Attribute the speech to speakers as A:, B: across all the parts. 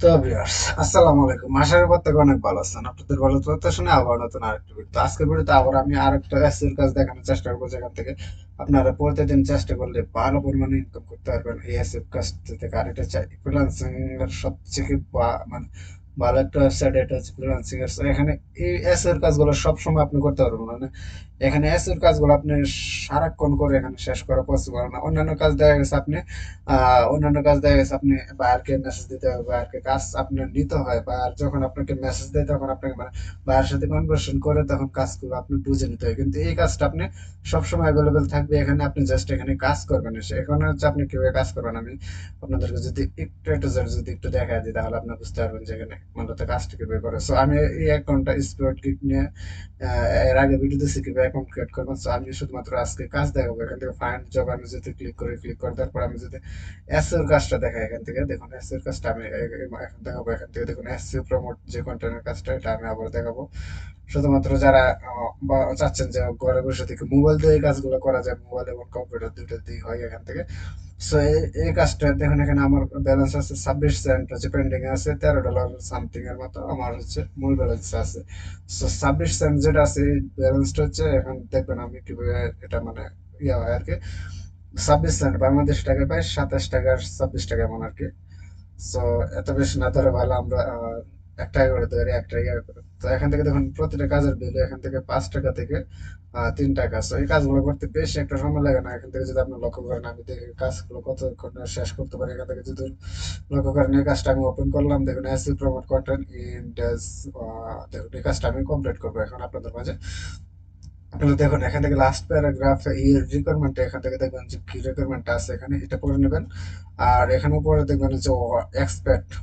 A: তো ভিউয়ার্স, আসসালামু আলাইকুম। আশা করি প্রত্যেকে অনেক ভালো আছেন। আপনাদের ভালো তো শুনে আবার নতুন আরেকটা ভিডিও। তো আজকের ভিডিওতে আবার আমি আরেকটা এসইওর কাজ দেখানোর চেষ্টা করবো, যেখান থেকে আপনারা প্রতিদিন চেষ্টা করলে ভালো পরিমাণে ইনকাম করতে পারবেন এই এসইওর কাজ থেকে। আর এটা চাই ফ্রিল্যান্সিং এর সবথেকে মানে ভালো একটা ওয়েবসাইট, এটা হচ্ছে ফ্রিল্যান্সিং এর। So এখানে এই এসইওর কাজগুলো সব সময় আপনি করতে পারবেন, মানে এখানে এসইওর কাজগুলো আপনি সারাক্ষণ করে এখানে শেষ করা পসিবল না। অন্যান্য কাজ দেখা গেছে আপনি বায়ারকে মেসেজ দিতে হবে, বায়ারকে কাজ আপনার নিতে হয়। বায়ার যখন আপনাকে মেসেজ দেয় তখন আপনাকে মানে বায়ার সাথে কনভারসেশন করে তখন কাজগুলো আপনি বুঝে নিতে হয়। কিন্তু এই কাজটা আপনি সবসময় অ্যাভেলেবেল থাকবে এখানে, আপনি জাস্ট এখানে কাজ করবেন এসে। এখানে হচ্ছে আপনি কিভাবে কাজ করবেন, আমি আপনাদেরকে যদি একটু দেখা দিই তাহলে আপনি বুঝতে পারবেন যে এখানে মূলত কাজটা কিভাবে করে। সো আমি এই অ্যাকাউন্টটা স্পিড গিগ নিয়ে এর আগে ভিডিও দিচ্ছি কিভাবে অ্যাকাউন্ট ক্রিয়েট করবেন। সো আমি শুধুমাত্র আজকে কাজ দেখাবো। এখান থেকে ফাইন্ড জব আমি যদি ক্লিক করে তারপর আমি যদি এসইওর কাজটা দেখাই, এখান থেকে দেখুন এসইওর কাজটা আমি এখন দেখাবো। এখান থেকে দেখুন এসইও প্রমোট যে কন্টেন্টের কাজটা, এটা আমি আবার দেখাবো। শুধুমাত্র যারা চাচ্ছেন যে ঘরে বসে থেকে মোবাইল দিয়ে এই কাজগুলো করা যায়, মোবাইল এবং কম্পিউটার দুটো দিয়ে হয় এখান থেকে। সো এই কাজটা দেখুন, এখানে আমার ব্যালেন্স আছে 26 সেন্ট, হচ্ছে পেন্ডিং আছে $13 সামথিং এর মতো। আমার হচ্ছে মূল ব্যালেন্স আছে। সো 26 সেন্ট যেটা আছে এই ব্যালেন্সটা হচ্ছে এখন দেখবেন আমি কিভাবে এটা মানে ইয়া হয় আর কি। 26 সেন্ট বাংলাদেশ টাকায় পাই 27 টাকার 26 টাকা এমন আর কি। সো এত বেশি না ধরে ভালো আমরা 1 টাকা করে ধরি, 1 টাকা করে। তো এখান থেকে দেখুন প্রতিটা কাজের বিল এখান থেকে 5 টাকা থেকে 3 টাকা। সো এই কাজগুলো করতে বেশি একটা সময় লাগে না। এখান থেকে যদি আপনি লক্ষ্য করেন, আমি দেখি কাজগুলো কতক্ষণ শেষ করতে পারি। এখান থেকে যদি লক্ষ্য করেন, এই কাজটা আমি ওপেন করলাম, দেখুন এসি প্রমোট কন্টেন্ট ইন্ডেক্স। দেখুন এই কাজটা আমি কমপ্লিট করবো এখন আপনাদের মাঝে। আপনারা দেখুন এখান থেকে লাস্ট প্যারাগ্রাফ রিকোয়ারমেন্ট, এখান থেকে দেখবেন যে কি রিকোয়ারমেন্ট আছে এখানে, এটা পড়ে নেবেন। আর এখানে পরে দেখবেন যে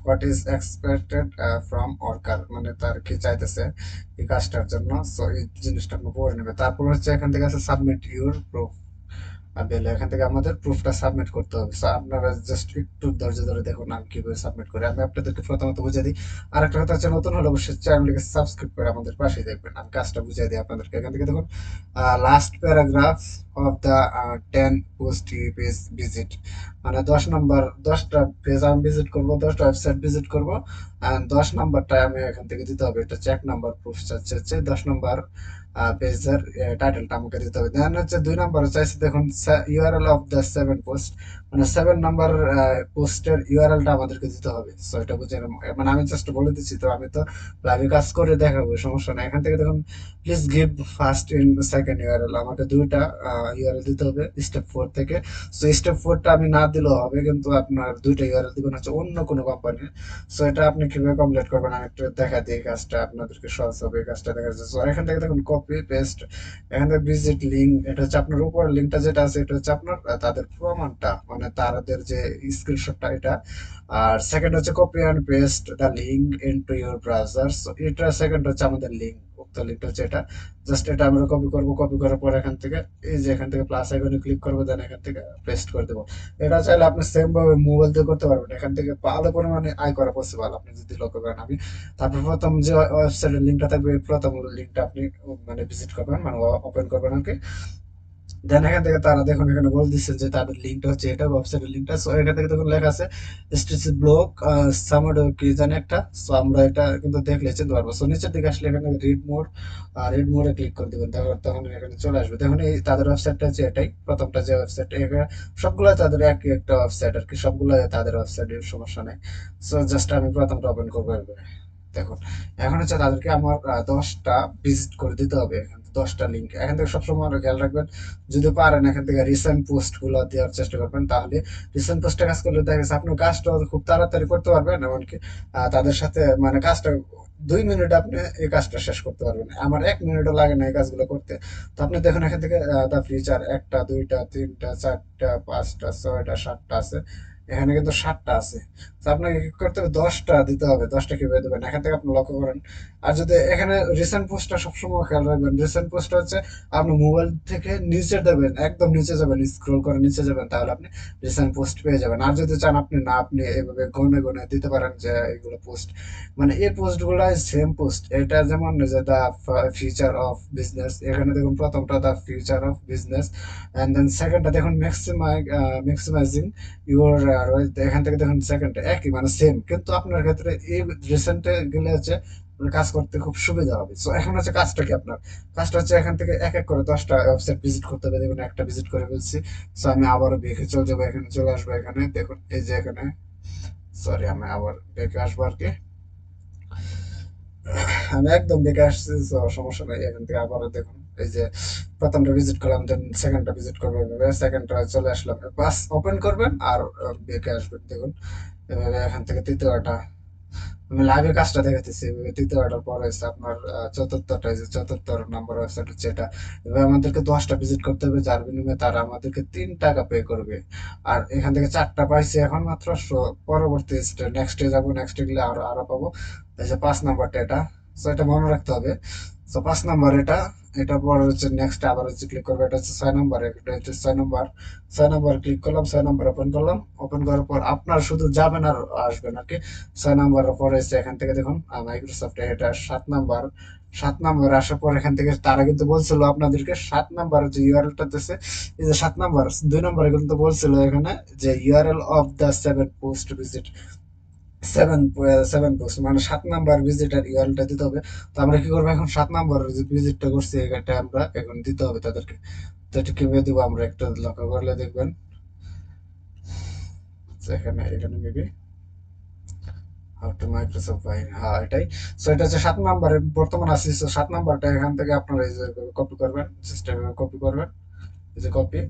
A: what is expected from worker, মানে তার কি চাইতেছে এই কাজটার জন্য। সো এই জিনিসটা আপনি পড়ে নেবেন। তারপর হচ্ছে এখান থেকে আছে সাবমিট ইউর প্রুফ। দিলে এখান থেকে আমাদের প্রুফটা সাবমিট করতে হবে। সো আপনারা জাস্ট একটু ধৈর্য ধরে দেখুন আমি কিভাবে সাবমিট করি। আমি আপনাদেরকে প্রথমত বুঝিয়ে দিই। আর একটা কথা হচ্ছে, নতুন হলে অবশ্যই চ্যানেলটিকে সাবস্ক্রাইব করে আমাদের পাশেই দেখবেন। আমি কাজটা বুঝিয়ে দিই আপনাদেরকে। এখান থেকে দেখুন last paragraph of the 10 post page visit, মানে 10 নম্বর 10টা পেজ আমি ভিজিট করবো, 10টা ওয়েবসাইট ভিজিট করবো। 10 নম্বরটা আমি এখান থেকে দিতে হবে। এটা হচ্ছে 1 নম্বর প্রুফ চাচ্ছে, হচ্ছে 10 নম্বর পেজের টাইটেলটা আমাকে দিতে হবে। দেন হচ্ছে 2 নম্বরে চাইছে দেখুন ইউআরএল অফ দ্য 7 পোস্ট, মানে 7 নম্বর পোস্টের ইউআরএলটা আমাদেরকে দিতে হবে। সো এটা বুঝে মানে আমি জাস্ট বলে দিচ্ছি, তো আমি তো লাইভে কাজ করে দেখাবো, সমস্যা নাই। এখান থেকে দেখুন please give first in second URL, আমাকে দুইটা ইউআরএল দিতে হবে স্টেপ 4 থেকে। সো স্টেপ 4টা আমি না দিলেও হবে, কিন্তু আপনার দুইটা ইউআরএল দিবেন হচ্ছে অন্য কোনো কোম্পানির। সো এটা আপনি কিভাবে কমপ্লিট করবেন আমি একটু দেখা দিই, কাজটা আপনাদেরকে সহজ হবে এই কাজটা দেখা যাচ্ছে। সো এখান থেকে দেখুন কপি পেস্ট, এখান থেকে ভিজিট লিঙ্ক, এটা হচ্ছে আপনার উপরের লিঙ্কটা যেটা আছে এটা হচ্ছে আপনার তাদের প্রমাণটা, মানে তাদের যে স্ক্রিনশটটা এটা। আর সেকেন্ড হচ্ছে copy and paste the link into your browser. So এটা সেকেন্ড হচ্ছে আমাদের লিঙ্ক, উক্ত লিঙ্কটা হচ্ছে এটা। জাস্ট এটা আমরা কপি করব, কপি করার পর এখান থেকে এই যে এখান থেকে প্লাস আইকনে ক্লিক করবো, দেন এখান থেকে পেস্ট করে দেবো। এটা চাইলে আপনি সেম ভাবে মোবাইল দিয়ে করতে পারবেন। এখান থেকে ভালো পরিমাণে আয় করা পসিবল, আপনি যদি লক্ষ্য করেন। আমি তারপর প্রথম যে ওয়েবসাইটের লিঙ্কটা থাকবে, প্রথম লিঙ্কটা আপনি মানে ভিজিট করবেন, মানে ওপেন করবেন আর কি। দেন এখান থেকে তারা দেখুন এখানে বলে দিচ্ছে যে তাদের লিঙ্কটা হচ্ছে এটা, ওয়েবসাইটের লিঙ্কটা। সো এখান থেকে দেখুন লেখা আছে এসটিসি ব্লগ সামাডো কি জানি একটা। সো আমরা এটা কিন্তু দেখলে চিনতে পারবো। সো নিচের দিকে আসলে এখানে রিড মোরে ক্লিক করে দিবেন, তখন এখানে চলে আসবে। দেখুন এই তাদের ওয়েবসাইটটা হচ্ছে এটাই, প্রথমটা যে ওয়েবসাইট। এখানে সবগুলো তাদের একই একটা ওয়েবসাইট আর কি, সবগুলো তাদের ওয়েবসাইটের, সমস্যা নেই। সো জাস্ট আমি প্রথমটা ওপেন করবো এভাবে। দেখুন এখন হচ্ছে তাদেরকে আমার 10টা ভিজিট করে দিতে হবে, এখান থেকে 10টা লিঙ্ক। এখান থেকে সবসময় খেয়াল রাখবেন, যদি পারেন এখান থেকে রিসেন্ট পোস্ট গুলো দেওয়ার চেষ্টা করবেন। তাহলে রিসেন্ট পোস্টে কাজ করলে দেখা গেছে আপনার কাজটা খুব তাড়াতাড়ি করতে পারবেন। এমনকি তাদের সাথে মানে কাজটা 2 মিনিট আপনি এই কাজটা শেষ করতে পারবেন। আমার 1 মিনিটও লাগে না এই কাজগুলো করতে। তো আপনি দেখুন এখান থেকে দা ফিচার 1টা 2টা 3টা 4টা 5টা 6টা 7টা আছে। এখানে কিন্তু 7টা আছে। তো আপনাকে কি করতে হবে, 10টা দিতে হবে। 10টা কিভাবে দেবেন এখান থেকে আপনি লক্ষ্য করেন। আর যদি এখানে রিসেন্ট পোস্টটা সবসময় খেয়াল রাখবেন, রিসেন্ট পোস্টটা হচ্ছে আপনি মোবাইল থেকে নিচে দেবেন, একদম নিচে যাবেন, স্ক্রল করে নিচে যাবেন, তাহলে আপনি রিসেন্ট পোস্ট পেয়ে যাবেন। আর যদি চান আপনি না, আপনি এভাবে গনে গনে দিতে পারেন যে এগুলো পোস্ট, মানে এই পোস্ট গুলো সেম পোস্ট। এটা যেমন যে দা ফিউচার অফ বিজনেস, এখানে দেখুন প্রথমটা the future of business, and then সেকেন্ডটা দেখুন ম্যাক্সিমাইজিং ইউর, এখান থেকে দেখুন সেকেন্ডটা একই মানে সেম, কিন্তু আপনার ক্ষেত্রে এই রিসেন্টে গেলে হচ্ছে কাজ করতে খুব সুবিধা হবে। সো এখন হচ্ছে কাজটা কি আপনার, কাজটা হচ্ছে এখান থেকে এক এক করে 10টা ওয়েবসাইট ভিজিট করতে হবে। দেখুন একটা ভিজিট করে ফেলছি। সো আমি আবারও বেঁকে চলে যাবো, এখানে চলে আসবো। এখানে দেখুন এই যে এখানে, সরি আমি আবার বেঁকে আসবো আর কি। আমি একদম বেঁকে আসছি, তো সমস্যা নাই। এখান থেকে আবারও দেখুন এই যে প্রথমটা ভিজিট করলাম, দেন সেকেন্ডটা ভিজিট করবো, এভাবে সেকেন্ডটা চলে আসলাম, বাস ওপেন করবেন আর বেঁকে আসবেন। দেখুন এভাবে এখান থেকে তৃতীয়টা আমি লাইভে কাজটা দেখাতেছি। এভাবে তৃতীয়টার পর হচ্ছে আপনার চতুর্থটা, এই যে চতুর্থ নাম্বার ওয়েবসাইট হচ্ছে এটা। এভাবে আমাদেরকে 10টা ভিজিট করতে হবে, যার বিনিময়ে তারা আমাদেরকে 3 টাকা পে করবে। আর এখান থেকে 4টা পাইছি এখন মাত্র। পরবর্তী নেক্সটে যাবো, নেক্সটে গেলে আরো আরো পাবো। এই যে 5 নাম্বারটা এটা, তো এটা মনে রাখতে হবে। তো 5 নাম্বার এটা, এটা পরে হচ্ছে নেক্সট আবার হচ্ছে ক্লিক করবো। এটা হচ্ছে 6 নাম্বার, এটা হচ্ছে 6 নাম্বার। 6 নাম্বার ক্লিক করলাম, 6 নাম্বার ওপেন করলাম। ওপেন করার পর আপনার শুধু যাবেন আর আসবেন আর কি। 6 নাম্বারের পরে এসে এখান থেকে দেখুন মাইক্রোসফট, এটা 7 নাম্বার। 7 নাম্বার আসার পর এখান থেকে তারা কিন্তু বলছিল আপনাদেরকে 7 নাম্বার যে ইউআরএলটা দিচ্ছে, এই যে 7 নাম্বার, 2 নাম্বারে কিন্তু বলছিল এখানে যে URL of the 7 post visit, seven seven post মানে 7 নাম্বার ভিজিটার ইউআরএলটা দিতে হবে। তো আমরা কি করবো এখন, 7 নাম্বার যে ভিজিটটা করছি এটা আমরা এখন দিতে হবে তাদেরকে। তো এটা কিভাবে দেবো আমরা একটা লক্ষ্য করলে দেখবেন। তো এখানে এখানে মেবি হাউ টু মাইক্রোসফট ভাই, হ্যাঁ এটাই। সো এটা হচ্ছে 7 নাম্বারে বর্তমান আছে। সো 7 নাম্বারটা এখান থেকে আপনারা এই যে কপি করবেন, সিস্টেমে কপি করবেন, এই যে কপি।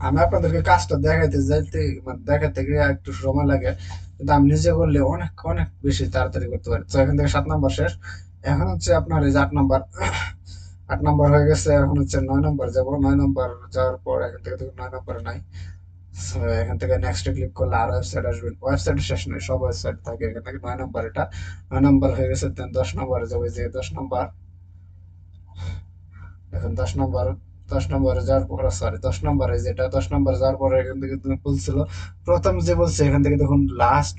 A: আমি আপনাদেরকে কাজটা দেখাইতে যাইতে মানে দেখাতে গিয়ে একটু সময় লাগে, কিন্তু আমি নিজে করলে অনেক অনেক বেশি তাড়াতাড়ি করতে পারি। তো এখান থেকে 7 নাম্বার শেষ। এখন হচ্ছে আপনার এই যে 8 নাম্বার, 8 নাম্বার হয়ে গেছে। এখন হচ্ছে 9 নাম্বার যাবো। 9 নাম্বার যাওয়ার পর এখান থেকে দেখুন 9 নাম্বারে নাই। So, এখান থেকে নেক্সট ক্লিক করলে আরো ওয়েবসাইট আসবে। ওয়েবসাইট শেষ নয়, সব ওয়েবসাইট থাকে এখান থেকে। 9 নাম্বার এটা, 9 নাম্বার হয়ে গেছে। দেন 10 নাম্বারে যাবে, যে 10 নাম্বার। এখন 10 নাম্বার, 10 নাম্বারে যাওয়ার পর, সরি 10 নাম্বারে যেটা 10 নাম্বার যাওয়ার পরে এখান থেকে তুমি বলছিল প্রথম যে বলছে এখান থেকে দেখুন last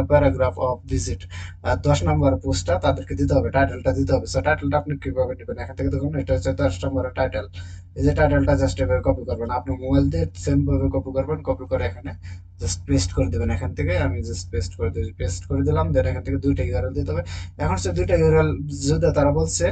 A: paragraph of visit, 10 number পোস্টটা তাদেরকে দিতে হবে, টাইটেলটা দিতে হবে। সো টাইটেলটা আপনি কিভাবে নেবেন, এখান থেকে দেখুন এটা হচ্ছে 10 নাম্বারের টাইটেল। এই যে টাইটেলটা জাস্ট এভাবে কপি করবেন, আপনি মোবাইল দিয়ে সেম ভাবে কপি করবেন। কপি করে এখানে জাস্ট পেস্ট করে দেবেন। এখান থেকে আমি জাস্ট পেস্ট করে দিই, পেস্ট করে দিলাম। দেন এখান থেকে দুইটা ইউআরএল দিতে হবে। এখন হচ্ছে দুইটা ইউআরএল যদি তারা বলছে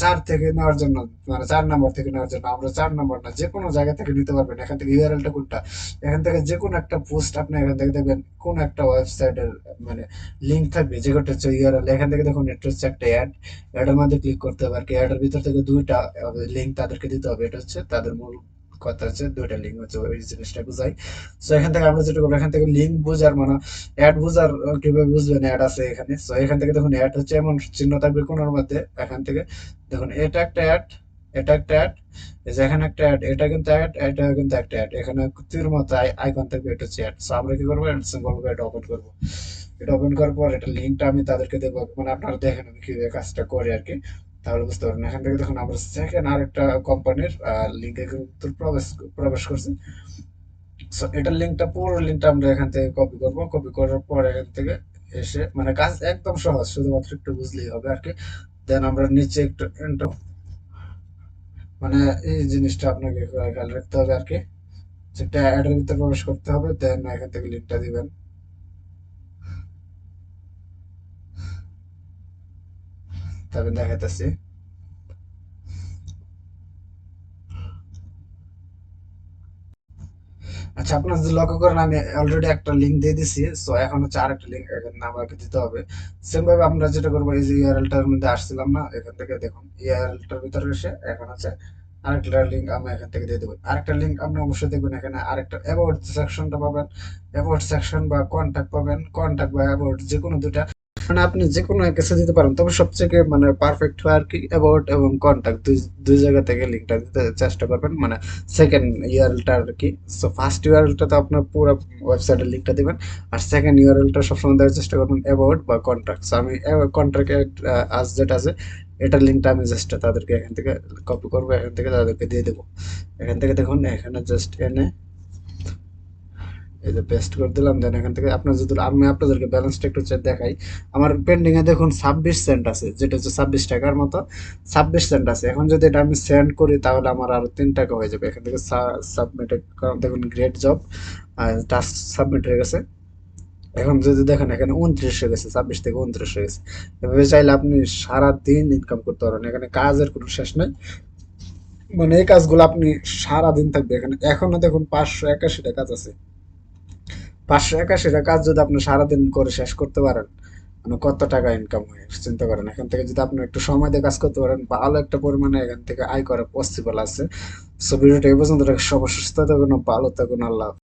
A: 4 থেকে নেওয়ার জন্য, মানে 4 নাম্বার থেকে নেওয়ার জন্য, আমরা 4 নাম্বার না যে কোনো জায়গা থেকে নিতে পারবেন। এখান থেকে ইউআরএলটা কোনটা, এখান থেকে যে কোনো একটা পোস্ট আপনি এখান থেকে দেখবেন কোন একটা ওয়েবসাইটের মানে লিঙ্ক থাকবে, যে কোনটা হচ্ছে ইউআরএল। এখান থেকে দেখুন এটা হচ্ছে একটা অ্যাড, অ্যাডের মধ্যে ক্লিক করতে হবে আর কি। অ্যাডের ভিতর থেকে দুইটা লিঙ্ক তাদেরকে দিতে হবে। এটা হচ্ছে তাদের মূল কথা, হচ্ছে দুইটা লিঙ্ক হচ্ছে ওই জিনিসটা বুঝাই। তো এখান থেকে আমরা যেটা করবো, এখান থেকে লিঙ্ক বুঝার মানে অ্যাড বুঝার কিভাবে বুঝবেন, অ্যাড আছে এখানে। তো এখান থেকে দেখুন অ্যাড হচ্ছে এমন চিহ্ন থাকবে কোনার মধ্যে। এখান থেকে দেখুন এটা একটা অ্যাড, এটা একটা অ্যাড, এই যে এখানে একটা অ্যাড, এটা কিন্তু অ্যাড, এটা কিন্তু একটা অ্যাড। এখানে তীর মতো আইকন থাকবে, এটা হচ্ছে অ্যাড। সো আমরা কি করবো, সিম্বল এটা ওপেন করবো। এটা ওপেন করার পর এটা লিঙ্কটা আমি তাদেরকে দেবো, মানে আপনারা দেখেন আমি কিভাবে কাজটা করি আর কি, তাহলে বুঝতে পারবেন। এখান থেকে দেখুন আমরা সেকেন্ড আরেকটা কোম্পানির লিঙ্কে কিন্তু প্রবেশ প্রবেশ করছি। সো এটার লিঙ্কটা, পুরো লিঙ্কটা আমরা এখান থেকে কপি করব। কপি করার পর এখান থেকে এসে, মানে কাজ একদম সহজ, শুধুমাত্র একটু বুঝলেই হবে আর কি। দেন আমরা নিচে একটু এন্টার, মানে এই জিনিসটা আপনাকে খেয়াল রাখতে হবে আর কি, যেটা অ্যাডের ভিতরে প্রবেশ করতে হবে। দেন এখান থেকে লিঙ্কটা দিবেন। তবে দেখাইতেছি। আচ্ছা আপনার যদি লক্ষ্য করেন আমি অলরেডি একটা লিঙ্ক দিয়ে দিছি। সো এখন হচ্ছে আরেকটা লিঙ্ক এখানে আমাকে দিতে হবে। সেম ভাবে আমরা যেটা করবো, এই যে ইউআরএলটার মধ্যে আসছিলাম না, এখান থেকে দেখুন ইউআরএলটার ভিতরে এসে এখন হচ্ছে আরেকটা লিঙ্ক আমি এখান থেকে দিয়ে দেবো। আরেকটা লিঙ্ক আপনি অবশ্যই দেখবেন, এখানে আরেকটা অ্যাবাউট সেকশনটা পাবেন। অ্যাবাউট সেকশন বা কন্ট্যাক্ট পাবেন, কন্ট্যাক্ট বা অ্যাবাউট যে কোনো দুটা, মানে আপনি যে কোনো কিছু দিতে পারেন। তবে সবথেকে মানে পারফেক্ট হয় আর কি অ্যাবাউট এবং কন্ট্যাক্ট, দুই দুই জায়গা থেকে লিঙ্কটা দিতে চেষ্টা করবেন, মানে সেকেন্ড ইউআরএলটা আর কি। সো ফার্স্ট ইউআরএলটা তো আপনার পুরো ওয়েবসাইটের লিঙ্কটা দিবেন, আর সেকেন্ড ইউআরএলটা সবসময় দেওয়ার চেষ্টা করবেন অ্যাবাউট বা কন্ট্যাক্ট। সো আমি কন্ট্যাক্ট আজ যেটা আছে এটার লিঙ্কটা আমি জাস্ট তাদেরকে এখান থেকে কপি করবো, এখান থেকে তাদেরকে দিয়ে দেবো। এখান থেকে দেখুন এখানে জাস্ট এনে এই যে পেস্ট করে দিলাম। দেন এখান থেকে আপনার যদি, আমি আপনাদেরকে ব্যালেন্সটা একটু দেখাই। আমার পেন্ডিং এ দেখুন 26 সেন্ট আছে, যেটা হচ্ছে 26 টাকার মতো 26 সেন্ট আছে। এখন যদি এটা আমি সেন্ড করি তাহলে আমার আরো 3 টাকা হয়ে যাবে। এখান থেকে সাবমিট দেখুন গ্রেট জব, টাস্ক সাবমিট হয়ে গেছে। এখন যদি দেখেন এখানে 29 হয়ে গেছে, 26 থেকে 29 হয়ে গেছে। এভাবে চাইলে আপনি সারাদিন ইনকাম করতে পারবেন, এখানে কাজের কোনো শেষ নাই। মানে এই কাজগুলো আপনি সারাদিন থাকবে এখানে। এখনো দেখুন 581টা কাজ আছে। 581টা কাজ যদি আপনি সারাদিন করে শেষ করতে পারেন, মানে কত টাকা ইনকাম হয় চিন্তা করেন। এখান থেকে যদি আপনি একটু সময় দিয়ে কাজ করতে পারেন, ভালো একটা পরিমাণে এখান থেকে আয় করা পসিবল আছে। সো ভিডিওটা এই পর্যন্ত রাখি। সবার সুস্থ থাকুন, ভালো থাকুন, আল্লাহ হাফেজ।